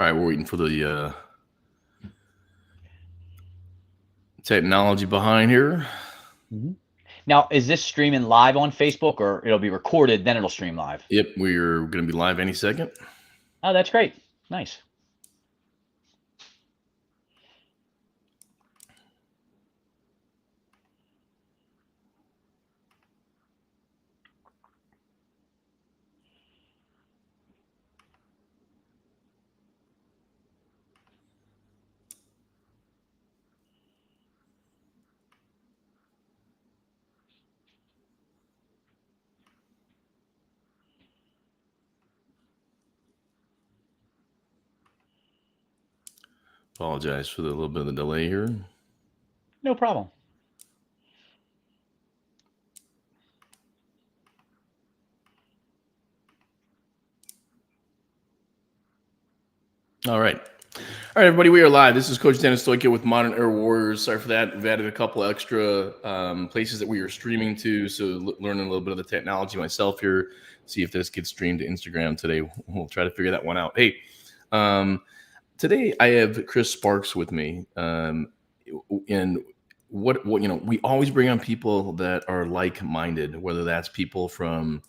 All right, we're waiting for the technology behind here. Mhm. Now, is this streaming live on Facebook or it'll be recorded, then it'll stream live? Yep, we're going to be live any second. Oh, that's great. Nice. Apologize for the little bit of the delay here. No problem. All right. All right, everybody, we are live. This is Coach Dennis Stoica with Modern Air Warriors. Sorry for that. We've added a couple extra places that we are streaming to, so learning a little bit of the technology myself here. See if this gets streamed to Instagram today. We'll try to figure that one out. Hey, today I have Kris Sparks with me, and what we always bring on people that are like-minded, whether that's people from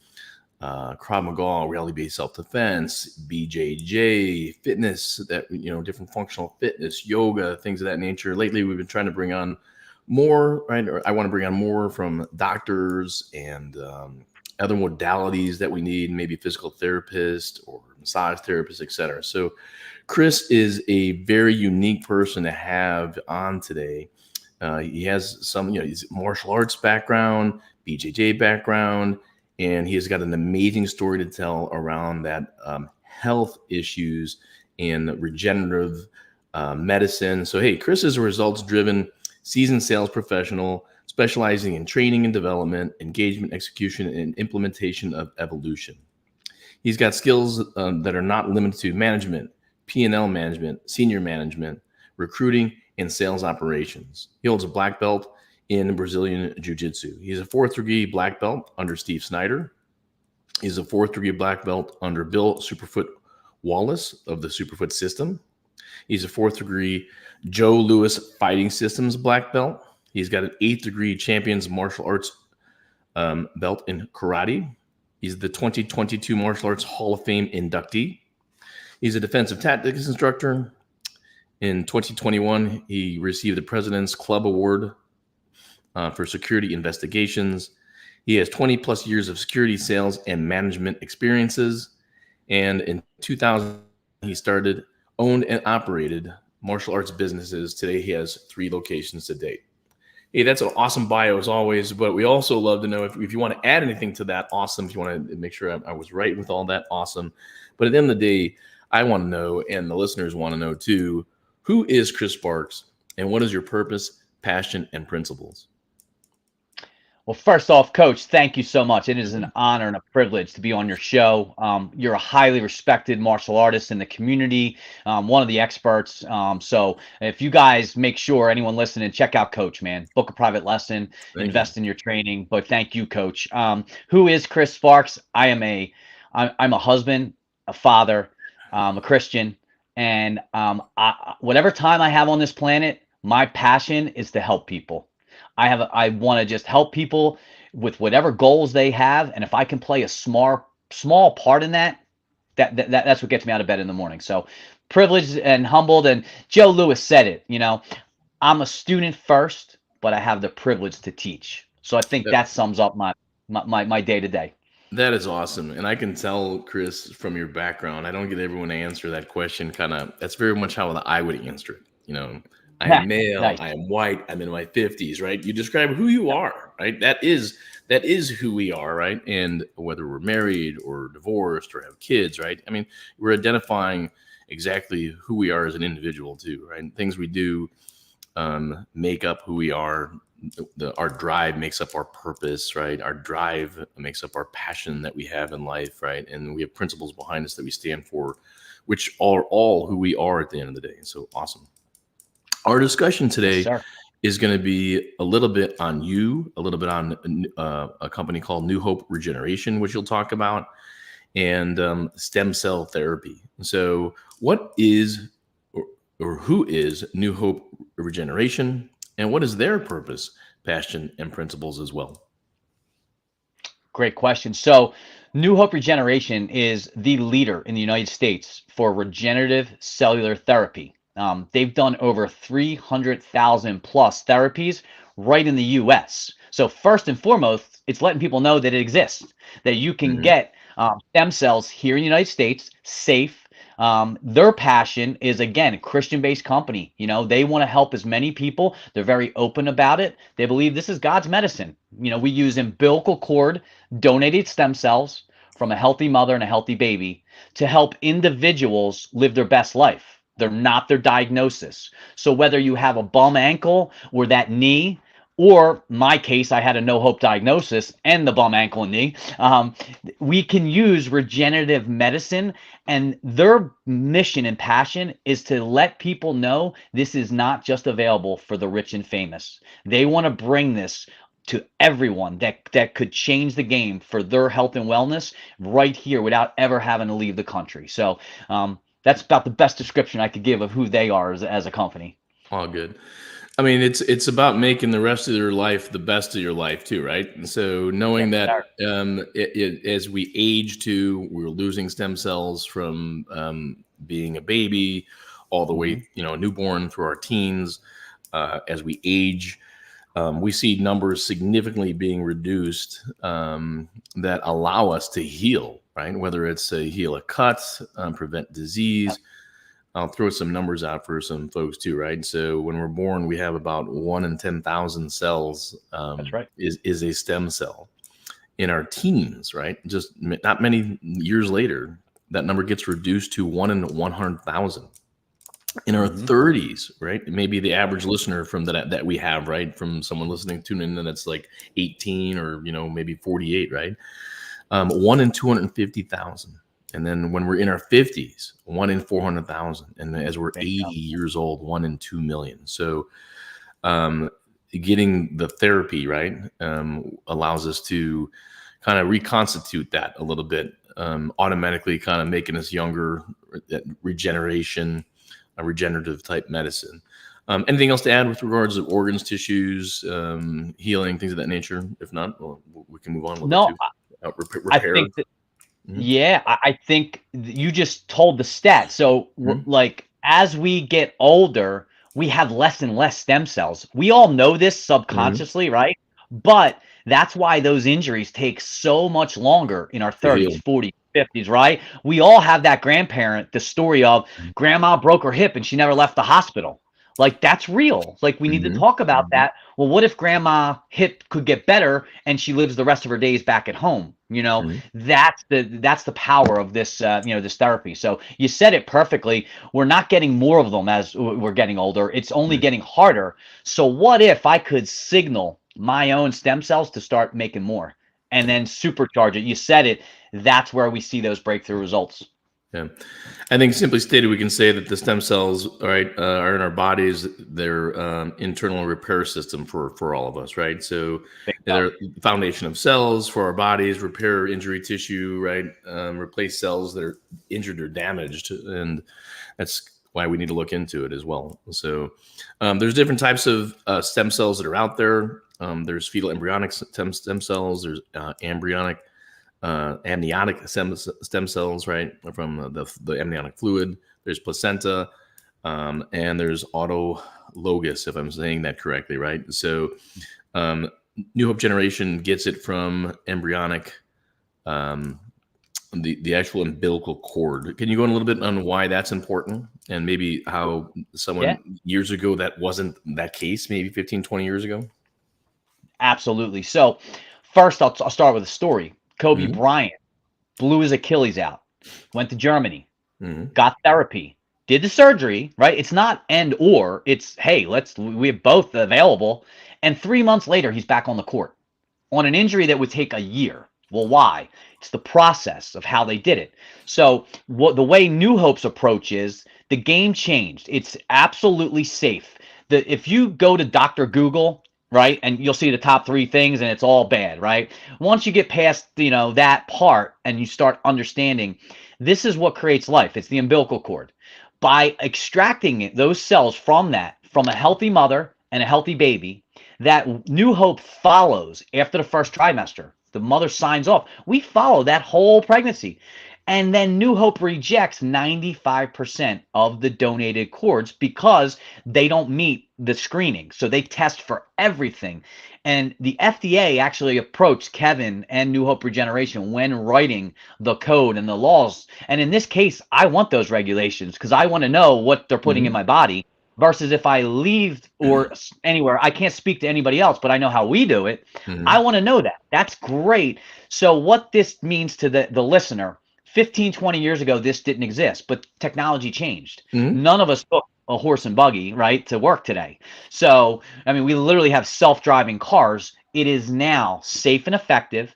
Krav Maga, reality-based self-defense, BJJ, fitness, that different functional fitness, yoga, things of that nature. Lately, we've been trying to bring on more, right? Or I want to bring on more from doctors and other modalities that we need, maybe physical therapist or massage therapist, etc. So, Kris is a very unique person to have on today. He has some, he's martial arts background, BJJ background, and he has got an amazing story to tell around that health issues and regenerative medicine. So, hey, Kris is a results-driven, seasoned sales professional specializing in training and development, engagement, execution, and implementation of evolution. He's got skills that are not limited to management, P&L management, senior management, recruiting, and sales operations. He holds a black belt in Brazilian Jiu-Jitsu. He's a 4th degree black belt under Steve Snyder. He's a 4th degree black belt under Bill Superfoot Wallace of the Superfoot System. He's a 4th degree Joe Louis Fighting Systems black belt. He's got an 8th degree Champions Martial Arts belt in karate. He's the 2022 Martial Arts Hall of Fame inductee. He's a defensive tactics instructor. In 2021, he received the President's Club Award for security investigations. He has 20 plus years of security sales and management experiences. And in 2000, he started, owned, and operated martial arts businesses. Today, he has 3 locations to date. Hey, that's an awesome bio as always, but we also love to know if you want to add anything to that, awesome. If you want to make sure I was right with all that, awesome. But at the end of the day, I want to know, and the listeners want to know too, who is Kris Sparks and what is your purpose, passion, and principles? Well, first off, Coach, thank you so much. It is an honor and a privilege to be on your show. You're a highly respected martial artist in the community, one of the experts. So if you guys make sure, anyone listening, check out Coach, man. Book a private lesson, invest in your training. But thank you, Coach. Who is Kris Sparks? I'm a husband, a father, a Christian, and whatever time I have on this planet, my passion is to help people. I want to just help people with whatever goals they have, and if I can play a small part in that, that's what gets me out of bed in the morning. So privileged and humbled. And Joe Louis said it. I'm a student first, but I have the privilege to teach. So I think that sums up my day to day. That is awesome. And I can tell, Kris, from your background, I don't get everyone to answer that question. That's very much how I would answer it. I am male, Nice. I am white, I'm in my 50s, right? You describe who you are, right? That is who we are, right? And whether we're married or divorced or have kids, right? I mean, we're identifying exactly who we are as an individual too, right? And things we do make up who we are. Our drive makes up our purpose, right? Our drive makes up our passion that we have in life, right? And we have principles behind us that we stand for, which are all who we are at the end of the day. So awesome. Our discussion today is going to be a little bit on you, a little bit on a company called New Hope Regeneration, which you'll talk about. and stem cell therapy. So, what is or who is New Hope Regeneration, and what is their purpose, passion, and principles as well? Great question. So, New Hope Regeneration is the leader in the United States for regenerative cellular therapy. They've done over 300,000 plus therapies right in the US. So, first and foremost, it's letting people know that it exists, that you can Mhm. get stem cells here in the United States, safe. Their passion is, again, a Christian-based company. You know, they want to help as many people. They're very open about it. They believe this is God's medicine. You know, we use umbilical cord donated stem cells from a healthy mother and a healthy baby to help individuals live their best life. They're not their diagnosis. So whether you have a bum ankle or that knee, or my case, I had a no hope diagnosis and the bum ankle and knee. We can use regenerative medicine, and their mission and passion is to let people know this is not just available for the rich and famous. They want to bring this to everyone that could change the game for their health and wellness right here without ever having to leave the country. So that's about the best description I could give of who they are as a company. All good. I mean, it's about making the rest of your life the best of your life too, right? And so knowing Yes, that sir. as we age too, we're losing stem cells from being a baby all the Mhm. way, a newborn through our teens. As we age, we see numbers significantly being reduced that allow us to heal, right? Whether it's heal a cut, prevent disease. I'll throw some numbers out for some folks too, right? So when we're born, we have about 1 in 10,000 cells That's right. is a stem cell. In our teens, right? Just not many years later, that number gets reduced to 1 in 100,000. In our Hmm. 30s, right? Maybe the average listener from that we have, right? From someone listening, tuning in, that's like 18 or maybe 48, right? 1 in 250,000. And then when we're in our 50s, 1 in 400,000. And as we're 80 Bingo. years old, 1 in 2 million. So getting the therapy, right, allows us to kind of reconstitute that a little bit, automatically kind of making us younger, that regeneration, a regenerative type medicine. Anything else to add with regards to organs, tissues, healing, things of that nature? If not, well, we can move on a little bit No, too. I Repair. think that, Mhm. yeah, I think you just told the stat. So, Mhm. like, as we get older, we have less and less stem cells. We all know this Mhm. subconsciously, right? But that's why those injuries take so much longer in our To 30s, heal. 40s, 50s, right? We all have that grandparent, the story of Mhm. grandma broke her hip and she never left the hospital. Like, that's real. Like, we need to Mhm. talk about that. Well, what if grandma hip could get better and she lives the rest of her days back at home? You know, Mhm. that's the power of this this therapy. So you said it perfectly. We're not getting more of them as we're getting older. It's only Mhm. getting harder. So what if I could signal my own stem cells to start making more and Yeah. then supercharge it? You said it. That's where we see those breakthrough results. Yeah. I think simply stated, we can say that the stem cells, all right, are in our bodies. They're internal repair system for all of us, right? So Bingo. they're the foundation of cells for our bodies, repair injury tissue, right? Replace cells that are injured or damaged, and that's why we need to look into it as well. So there's different types of stem cells that are out there. There's fetal embryonic stem cells. There's embryonic amniotic stem cells, right, from the amniotic fluid. There's placenta, and there's autologous, if I'm saying that correctly, right? So, um, New Hope Generation gets it from embryonic, um, the actual umbilical cord. Can you go in a little bit on why that's important and maybe how Yeah, someone years ago that wasn't that case, maybe 15, 20 years ago? absolutely. So first, I'll start with a story. Kobe Hmm. Bryant blew his Achilles out, went to Germany, Hmm. got therapy, did the surgery, right? It's not and or, it's hey, we have both available. And 3 months later, he's back on the court on an injury that would take a year. Well, why? It's the process of how they did it. So, what the way New Hope's approach is, the game changed. It's absolutely safe. If you go to Dr. Google right? And you'll see the top 3 things and it's all bad, right? Once you get past, that part and you start understanding this is what creates life. It's the umbilical cord. By extracting those cells from a healthy mother and a healthy baby, that new hope follows after the first trimester. The mother signs off. We follow that whole pregnancy. And then New Hope rejects 95% of the donated cords because they don't meet the screening. So they test for everything. And the FDA actually approached Kevin and New Hope Regeneration when writing the code and the laws. And in this case, I want those regulations because I want to know what they're putting in my body. Versus if I leave or anywhere, I can't speak to anybody else, but I know how we do it. I want to know that. That's great. So what this means to the listener, 15, 20 years ago, this didn't exist, but technology changed. None of us took a horse and buggy, right, to work today. So, I mean, we literally have self-driving cars. It is now safe and effective,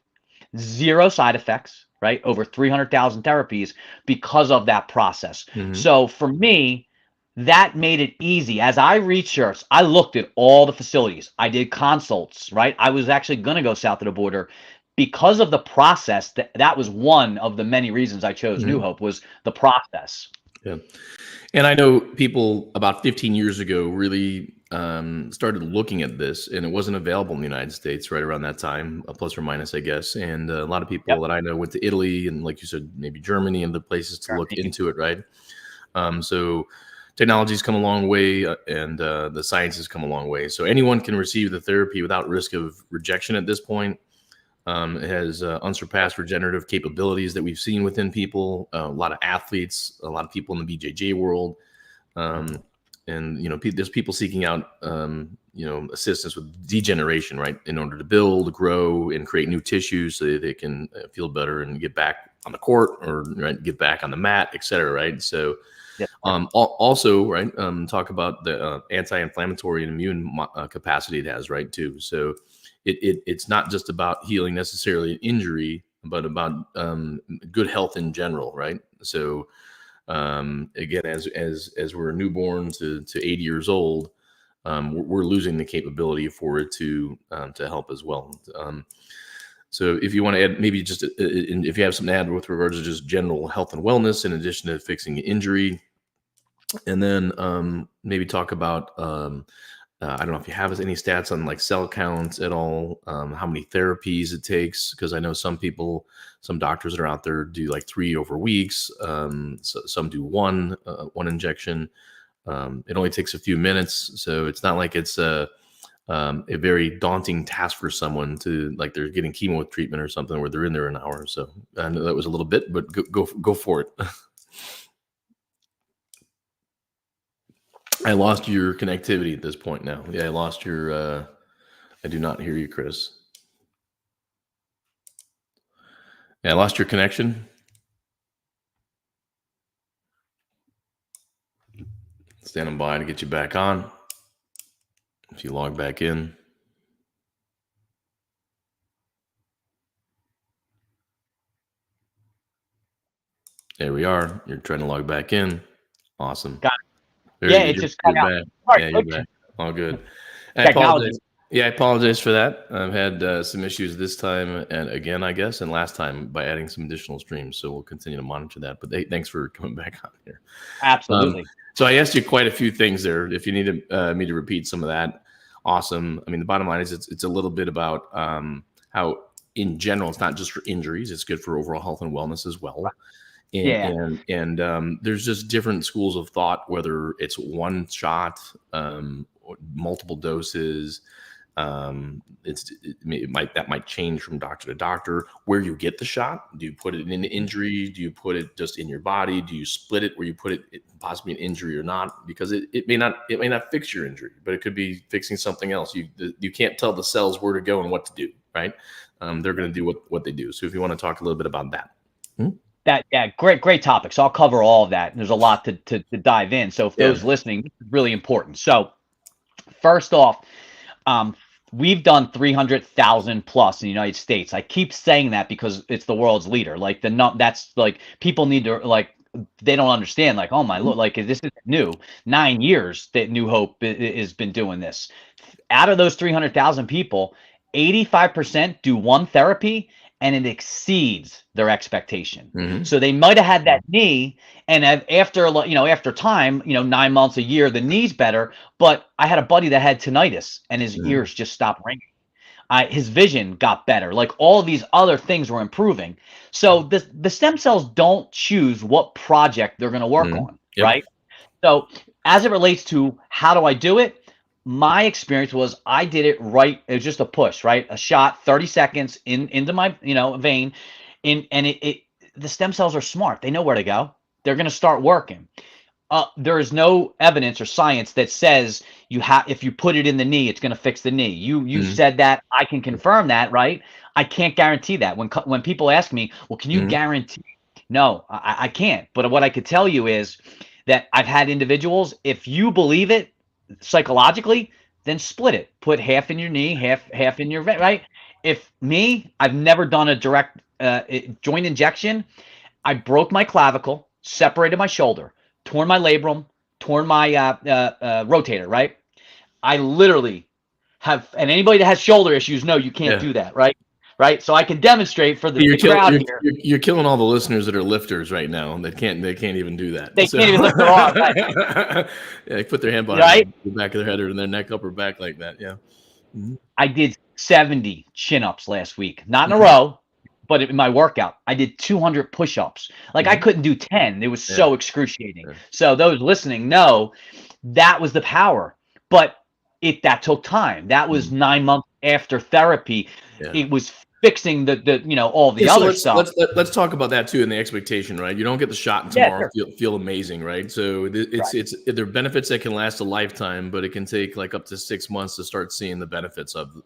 0 side effects, right? Over 300,000 therapies because of that process. So for me, that made it easy. As I researched, I looked at all the facilities. I did consults, right? I was actually going to go south of the border because of the process. That was one of the many reasons I chose New Hope was the process. Yeah. And I know people about 15 years ago really started looking at this, and it wasn't available in the United States right around that time, plus or minus, I guess. And a lot of people that I know went to Italy and, like you said, maybe Germany and the places to look into it, right? So technology's come a long way, and the science has come a long way. So anyone can receive the therapy without risk of rejection at this point. It has unsurpassed regenerative capabilities that we've seen within people, a lot of athletes, a lot of people in the BJJ world. And, there's people seeking out, assistance with degeneration, right, in order to build, grow, and create new tissues so that they can feel better and get back on the court or get back on the mat, et cetera, right? So also, right, talk about the anti-inflammatory and immune capacity it has, right, too. So it's not just about healing necessarily an injury, but about good health in general, right? So again, as we're newborn to 80 years old, we're losing the capability for it to help as well. So if you want to add, maybe just if you have something to add with regards to just general health and wellness, in addition to fixing injury, and then maybe talk about, I don't know if you have any stats on like cell counts at all, how many therapies it takes, because I know some doctors that are out there do like 3 over weeks. So some do one injection. It only takes a few minutes, so it's not like it's a very daunting task for someone to, like, they're getting chemo treatment or something where they're in there an hour. So I know that was a little bit, but go for it. I lost your connectivity at this point now. Yeah, I lost your, I do not hear you, Kris. Yeah, I lost your connection. Standing by to get you back on. If you log back in. There we are. You're trying to log back in. Awesome. Got it. Very yeah, good. it's just cut out. Yeah, you're back. All good. I apologize. Yeah, I apologize for that. I've had some issues this time and again, I guess, and last time by adding some additional streams. So we'll continue to monitor that. But thanks for coming back on here. Absolutely. So I asked you quite a few things there. If you need me to repeat some of that, awesome. I mean, the bottom line is it's a little bit about how, in general, it's not just for injuries. It's good for overall health and wellness as well. And there's just different schools of thought, whether it's one shot, or multiple doses. That might change from doctor to doctor. Where you get the shot, do you put it in the injury? Do you put it just in your body? Do you split it where you put it possibly an injury or not? Because it may not fix your injury, but it could be fixing something else. You can't tell the cells where to go and what to do, right? They're going to do what they do. So if you want to talk a little bit about that. Great topic. So I'll cover all of that. There's a lot to dive in. So if those listening, this is really important. So first off, we've done 300,000 plus in the United States. I keep saying that because it's the world's leader. Like that's like people need to like they don't understand, like, oh my Lord, like this is new. 9 years that New Hope has been doing this. Out of those 300,000 people, 85% do one therapy and it exceeds their expectation. Mm-hmm. So they might have had that knee, and after, after time, 9 months, a year, the knee's better. But I had a buddy that had tinnitus and his ears just stopped ringing. His vision got better. Like all of these other things were improving. So the stem cells don't choose what project they're going to work on, right? So as it relates to how do I do it, my experience was I did it right. It was just a push, right? A shot, 30 seconds into my vein, and the stem cells are smart. They know where to go. They're going to start working. There is no evidence or science that says if you put it in the knee, it's going to fix the knee. You said that. I can confirm that, right? I can't guarantee that. When people ask me, well, can you guarantee? No, I can't. But what I could tell you is that I've had individuals, if you believe it psychologically, then split it. Put half in your knee, half in your right. I've never done a direct joint injection. I broke my clavicle, separated my shoulder, torn my labrum, torn my rotator, right? I literally have, and anybody that has shoulder issues, no, you can't do that, right? Right. So I can demonstrate for the crowd here. You're killing all the listeners that are lifters right now. They can't even do that. They can't even lift their arm. Right? They put their hand behind the back of their head or their neck, upper back like that. Yeah. I did 70 chin-ups last week, not in a row, but in my workout. I did 200 push-ups. Like I couldn't do 10. It was so excruciating. So those listening know that was the power. But that took time. That was 9 months after therapy. It was fixing the all the other stuff. Let's talk about that too, and the expectation, right? You don't get the shot and tomorrow feel amazing, right? So there are benefits that can last a lifetime, but it can take like up to 6 months to start seeing the benefits of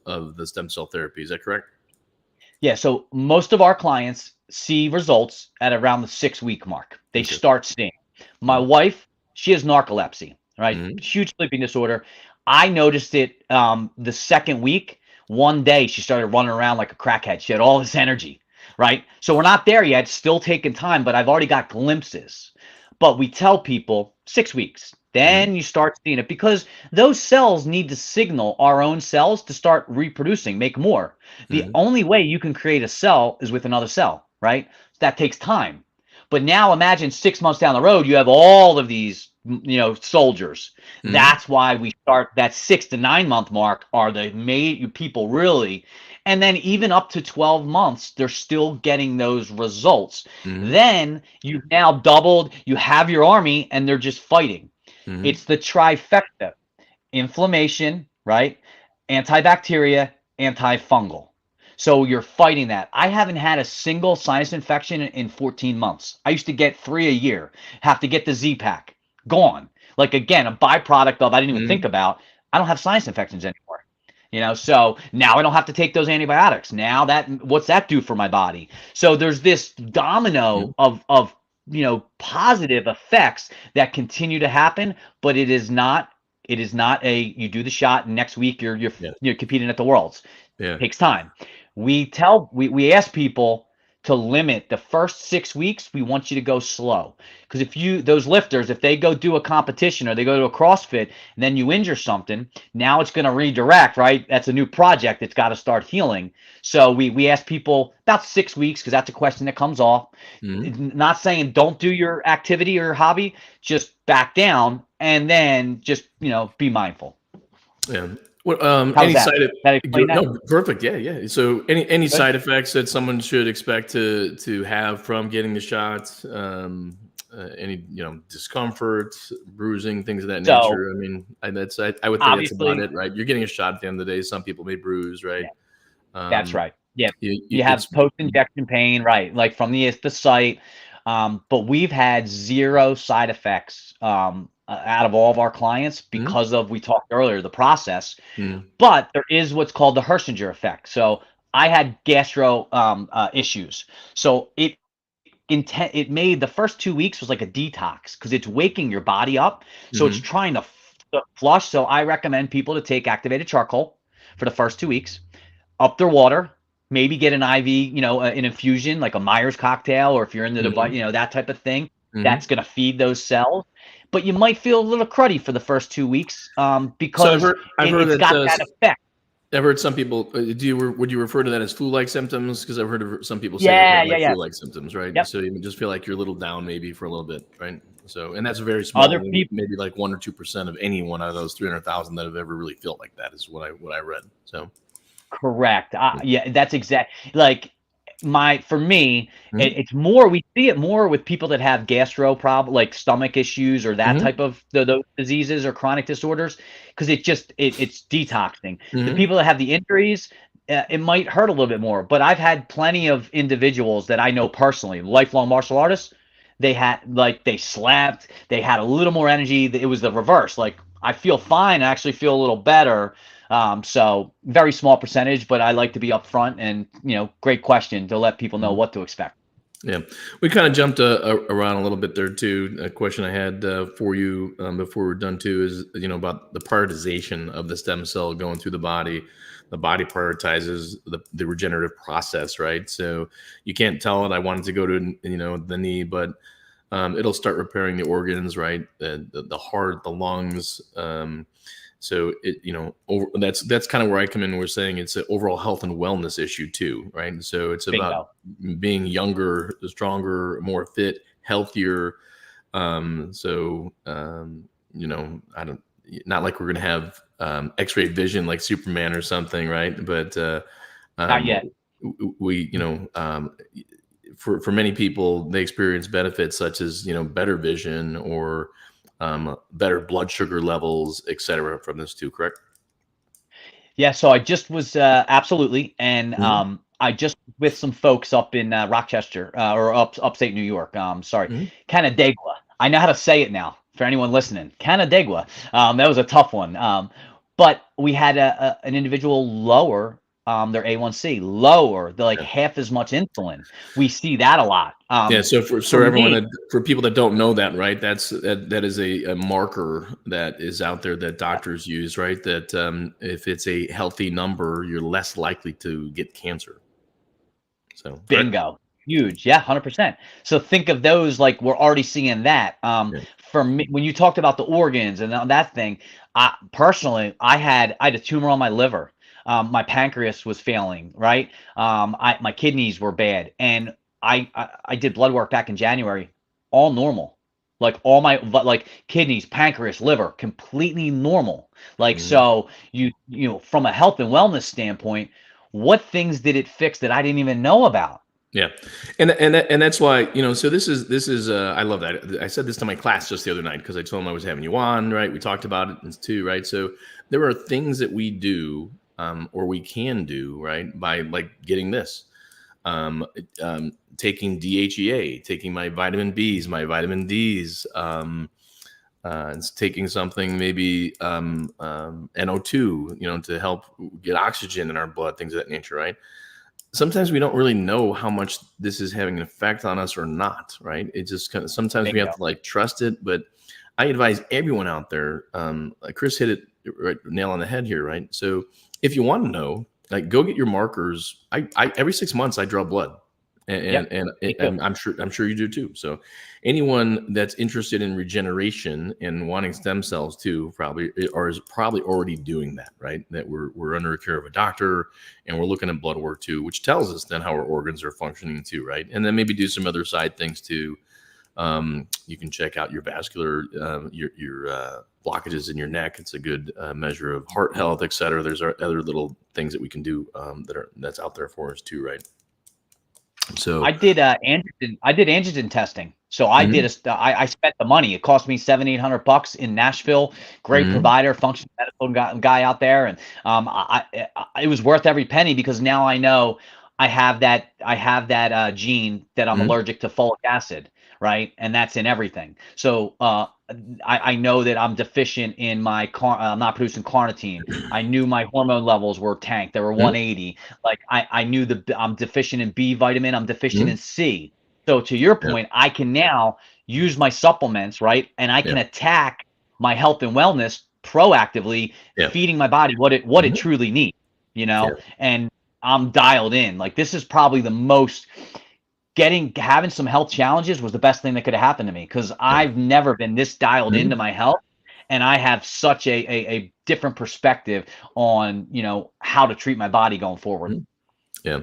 the stem cell therapy. Is that correct? Yeah. So most of our clients see results at around the 6-week mark. They start seeing. My wife, she has narcolepsy, right? Huge sleeping disorder. I noticed it the second week. One day she started running around like a crackhead. She had all this energy, right? So we're not there yet, still taking time, but I've already got glimpses. But we tell people 6 weeks, then you start seeing it, because those cells need to signal our own cells to start reproducing, make more. The only way you can create a cell is with another cell, right? That takes time. But now imagine 6 months down the road, you have all of these soldiers. That's why we start that 6 to 9 month mark are the people really, and then even up to 12 months, they're still getting those results. Then you've now doubled, you have your army and they're just fighting. It's the trifecta: inflammation, right? Antibacteria, antifungal. So you're fighting that. I haven't had a single sinus infection in 14 months. I used to get 3 a year, have to get the Z-Pack. Gone. Like, again, a byproduct of I didn't even think about. I don't have sinus infections anymore. So now I don't have to take those antibiotics. Now what's that do for my body? So there's this domino of positive effects that continue to happen, but it is not you do the shot and next week you're competing at the Worlds. It takes time. We ask people to limit the first 6 weeks. We want you to go slow, because those lifters, if they go do a competition or they go to a CrossFit and then you injure something, now it's going to redirect, right? That's a new project. It's got to start healing. So we ask people about 6 weeks, because that's a question that comes off. Not saying don't do your activity or your hobby, just back down and then just be mindful. Yeah. Any no, perfect. Yeah. So any side effects that someone should expect to have from getting the shots? Any discomfort, bruising, things of that nature? I mean, I would think that's about it, right? You're getting a shot at the end of the day. Some people may bruise, right? That's right. Yeah, you have post-injection pain, right? Like from the site. But we've had 0 side effects out of all of our clients because of, we talked earlier, the process. But there is what's called the Hersinger effect. So I had gastro issues. So it made the first 2 weeks was like a detox, because it's waking your body up. So it's trying to flush. So I recommend people to take activated charcoal for the first 2 weeks, up their water, maybe get an IV, an infusion like a Myers cocktail, or if you're in the device, Mhm. that type of thing. Mhm. That's going to feed those cells. But you might feel a little cruddy for the first 2 weeks So because I've heard it's that got that effect. I've heard some people. Would you refer to that as flu-like symptoms? Because I've heard of some people say that they Yeah, have yeah, like yeah. flu-like symptoms, right? Yep. So you just feel like you're a little down, maybe for a little bit, right? So, and that's a very Other small, people. maybe like 1 or 2% of anyone out of those 300,000 that have ever really felt like that is what I read. So, Correct. yeah. Yeah, that's exact. Like for me, Mhm. it's more. We see it more with people that have gastro problem, like stomach issues or that Mhm. type of those diseases or chronic disorders, because it's detoxing. The Mhm. people that have the injuries, it might hurt a little bit more. But I've had plenty of individuals that I know personally, lifelong martial artists. They slept, they had a little more energy. It was the reverse. Like I feel fine. I actually feel a little better. So very small percentage, but I like to be upfront and, great question to let people know Mhm. what to expect. Yeah, we kind of jumped around a little bit there too. A question I had for you before we're done too is about the prioritization of the stem cell going through the body. The body prioritizes the regenerative process, right? So you can't tell it. I wanted to go to the knee, but it'll start repairing the organs, right? The heart, the lungs. So that's kind of where I come in. We're saying it's an overall health and wellness issue too, right? So it's about Bingo. being younger, stronger, more fit, healthier. I don't, not like we're gonna have X-ray vision like Superman or something, right? But Not um, yet. we, for many people, they experience benefits such as better vision or better blood sugar levels, etc. from this too. Correct? Yeah, so I just was absolutely, and Hmm. I just with some folks up in Rochester or upstate New York. Sorry, Hmm. Canandaigua. I know how to say it now for anyone listening. Canandaigua. That was a tough one. But we had an individual lower their A1C, lower, they're like Yeah. half as much insulin. We see that a lot. Yeah, so For me, for people that don't know that, right? That is a marker that is out there that doctors use, right? That if it's a healthy number, you're less likely to get cancer. So correct? bingo. Huge. Yeah, 100%. So think of those like we're already seeing that. Yeah. For me, when you talked about the organs and that thing, personally, I had a tumor on my liver. My pancreas was failing, right? My kidneys were bad, and I did blood work back in January, all normal. Like all my like kidneys, pancreas, liver, completely normal. Like Mhm. so, from a health and wellness standpoint, what things did it fix that I didn't even know about? Yeah, and that's why So this is I love that. I said this to my class just the other night because I told them I was having you on. Right, we talked about it too. Right, so there are things that we do or we can do right by like getting this, taking DHEA, taking my vitamin B's, my vitamin D's, it's taking something maybe NO2, to help get oxygen in our blood, things of that nature. Right, sometimes we don't really know how much this is having an effect on us or not, right? It just kind of sometimes we have Bingo. to like trust it. But I advise everyone out there, like Kris hit it right, nail on the head here, right? So if you want to know, like go get your markers. I every 6 months I draw blood, and Yep. and, Me too. and I'm sure you do too. So anyone that's interested in regeneration and wanting stem cells too probably or is probably already doing that, right? That we're under the care of a doctor and we're looking at blood work too, which tells us then how our organs are functioning too, right? And then maybe do some other side things too. You can check out your vascular, your blockages in your neck. It's a good measure of heart health, et cetera. There's other little things that we can do that's out there for us too, right? So, I did androgen testing. So I did mhm, I spent the money. It cost me 700-800 bucks in Nashville. Great mhm, provider, functional medical guy out there, and it was worth every penny because now I know I have that gene that I'm mhm, allergic to folic acid, right? And that's in everything. So I know that I'm deficient in I'm not producing carnitine. I knew my hormone levels were tanked. They were mhm, 180. Like I knew I'm deficient in B vitamin, I'm deficient mhm. in C. So to your Yeah, point, I can now use my supplements, right? And I yeah, can attack my health and wellness proactively, yeah, feeding my body what it mhm, truly needs, yeah, and I'm dialed in. Like, this is probably the most having some health challenges was the best thing that could have happened to me, because Yeah. I've never been this dialed Mhm. into my health. And I have such a different perspective on, how to treat my body going forward. Mhm. Yeah.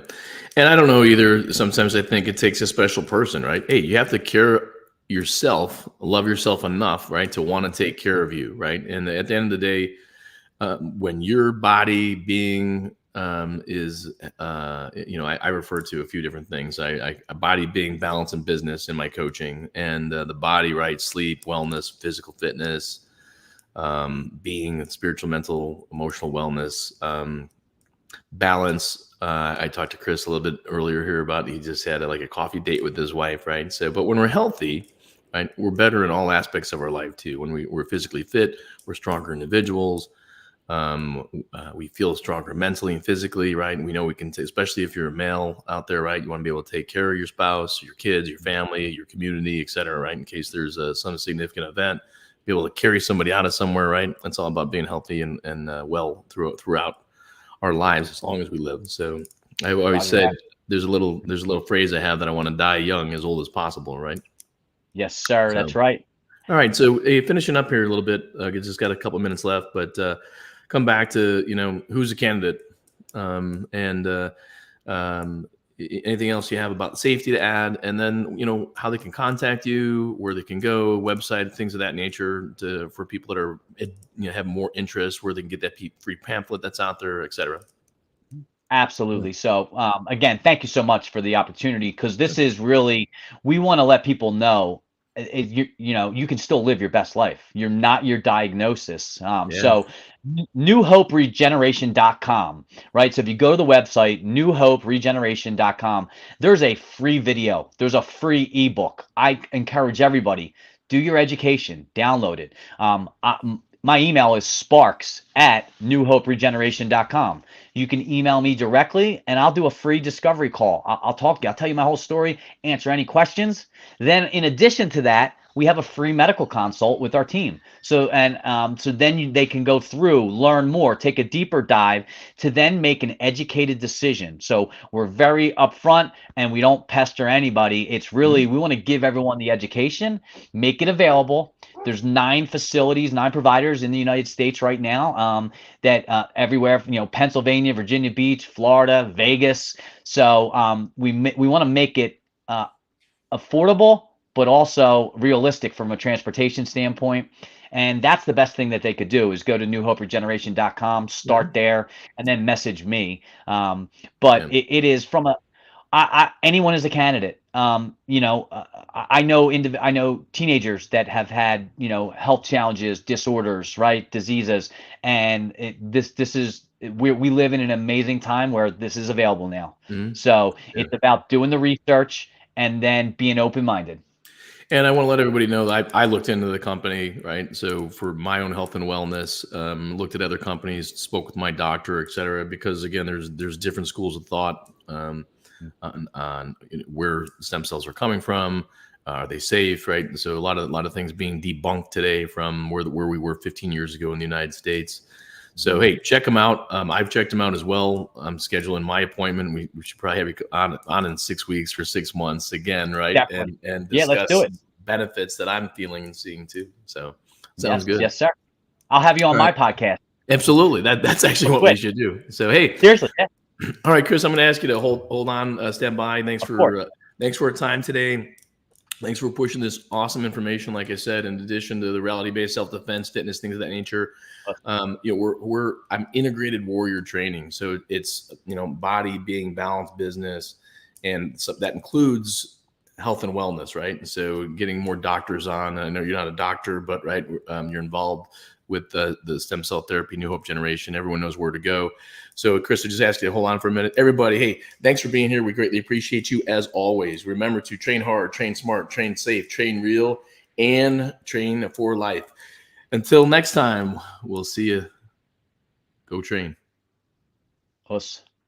And I don't know either. Sometimes I think it takes a special person, right? Hey, you have to care yourself, love yourself enough, right, to want to take care of you, right? And at the end of the day, when your body being is, I refer to a few different things. A body being balance and business in my coaching, and the body, right, sleep, wellness, physical fitness, being spiritual, mental, emotional wellness, balance. I talked to Kris a little bit earlier here about he just had like a coffee date with his wife, right? So, but when we're healthy, right, we're better in all aspects of our life too. When we're physically fit, we're stronger individuals. We feel stronger mentally and physically, right? And we know we can, especially if you're a male out there, right? You want to be able to take care of your spouse, your kids, your family, your community, et cetera, right? In case there's some significant event, be able to carry somebody out of somewhere, right? That's all about being healthy and well throughout our lives as long as we live. So I always Roger said that. there's a little phrase I have that I want to die young, as old as possible, right? Yes, sir. So That's right. all right, so finishing up here a little bit, just got a couple minutes left, but come back to who's a candidate, and anything else you have about safety to add, and then how they can contact you, where they can go, website, things of that nature, for people that are have more interest, where they can get that free pamphlet that's out there, etc. Absolutely. So, again, thank you so much for the opportunity, because this is really, we want to let people know, you can still live your best life. You're not your diagnosis. Yeah. So, newhoperegeneration.com, right? So if you go to the website, newhoperegeneration.com, there's a free video, there's a free ebook. I encourage everybody, do your education, download it. My email is sparks@newhoperegeneration.com. You can email me directly, and I'll do a free discovery call. I'll talk to you. I'll tell you my whole story, answer any questions. Then, in addition to that, we have a free medical consult with our team. So then they can go through, learn more, take a deeper dive to then make an educated decision. So we're very upfront, and we don't pester anybody. It's really, Mhm. we want to give everyone the education, make it available. There's 9 facilities, 9 providers in the United States right now, that everywhere, Pennsylvania, Virginia Beach, Florida, Vegas. So we want to make it affordable, but also realistic from a transportation standpoint. And that's the best thing that they could do, is go to newhoperegeneration.com, Yeah. start there, and then message me. But Yeah. it is from anyone is a candidate. I know teenagers that have had, health challenges, disorders, right, diseases, and this is, we live in an amazing time where this is available now. Mhm. So Yeah. it's about doing the research and then being open-minded. And I want to let everybody know that I looked into the company, right? So for my own health and wellness, looked at other companies, spoke with my doctor, et cetera, because again, there's different schools of thought on where stem cells are coming from. Are they safe, right? And so a lot of things being debunked today from where we were 15 years ago in the United States. So hey, check them out. I've checked them out as well. I'm scheduling my appointment. We should probably have you on in 6 weeks for 6 months again, right? Definitely. And Yeah, let's do discuss it. benefits that I'm feeling and seeing too. So sounds Yes, good. yes, sir. I'll have you on All my right. podcast. Absolutely. That's actually We'll what we quit. should do. So hey, Seriously. Yeah, all right, Kris, I'm going to ask you to hold on, stand by. of course. Thanks for your time today. Thanks for pushing this awesome information. Like I said, in addition to the reality-based self-defense, fitness, things of that nature, I'm integrated warrior training. So it's body being balanced, business, and so that includes health and wellness, right? So getting more doctors on. I know you're not a doctor, but right, you're involved with the stem cell therapy, New Hope Generation. Everyone knows where to go. So, Kris, I just asked you to hold on for a minute. Everybody, hey, thanks for being here. We greatly appreciate you as always. Remember to train hard, train smart, train safe, train real, and train for life. Until next time, we'll see you. Go train. Us.